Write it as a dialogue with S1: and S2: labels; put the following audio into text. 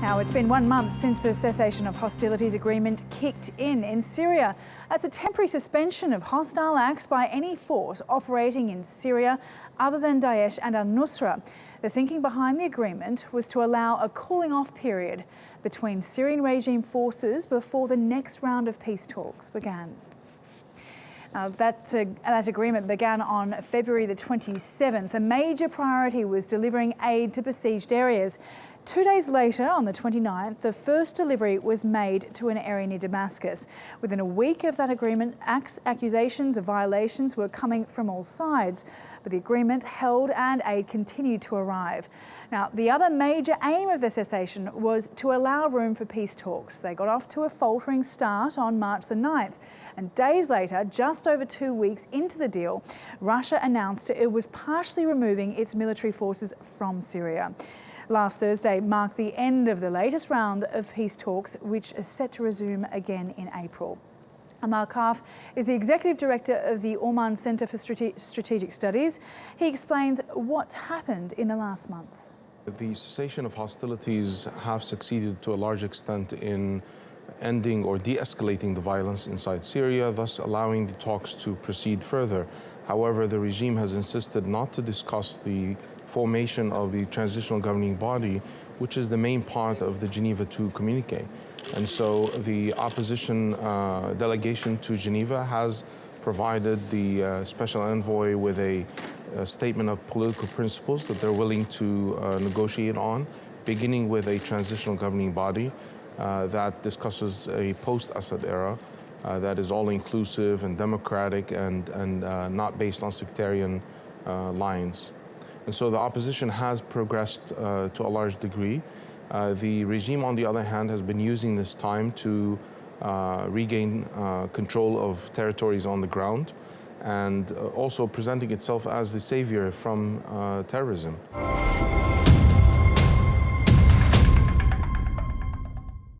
S1: Now, it's been 1 month since the cessation of hostilities agreement kicked in Syria. That's a temporary suspension of hostile acts by any force operating in Syria other than Daesh and al-Nusra. The thinking behind the agreement was to allow a cooling off period between Syrian regime forces before the next round of peace talks began. That agreement began on February the 27th. A major priority was delivering aid to besieged areas. 2 days later, on the 29th, the first delivery was made to an area near Damascus. Within a week of that agreement, accusations of violations were coming from all sides, but the agreement held and aid continued to arrive. Now, the other major aim of the cessation was to allow room for peace talks. They got off to a faltering start on March the 9th. And days later, just over 2 weeks into the deal, Russia announced it was partially removing its military forces from Syria. Last Thursday marked the end of the latest round of peace talks, which is set to resume again in April. Ammar Kahf is the Executive Director of the Oman Centre for Strategic Studies. He explains what's happened in the last month.
S2: The cessation of hostilities have succeeded to a large extent in ending or de-escalating the violence inside Syria, thus allowing the talks to proceed further. However, the regime has insisted not to discuss the formation of the transitional governing body, which is the main part of the Geneva II communique. And so the opposition delegation to Geneva has provided the special envoy with a statement of political principles that they're willing to negotiate on, beginning with a transitional governing body that discusses a post-Assad era that is all-inclusive and democratic and not based on sectarian lines. And so the opposition has progressed to a large degree. The regime, on the other hand, has been using this time to regain control of territories on the ground and also presenting itself as the savior from terrorism.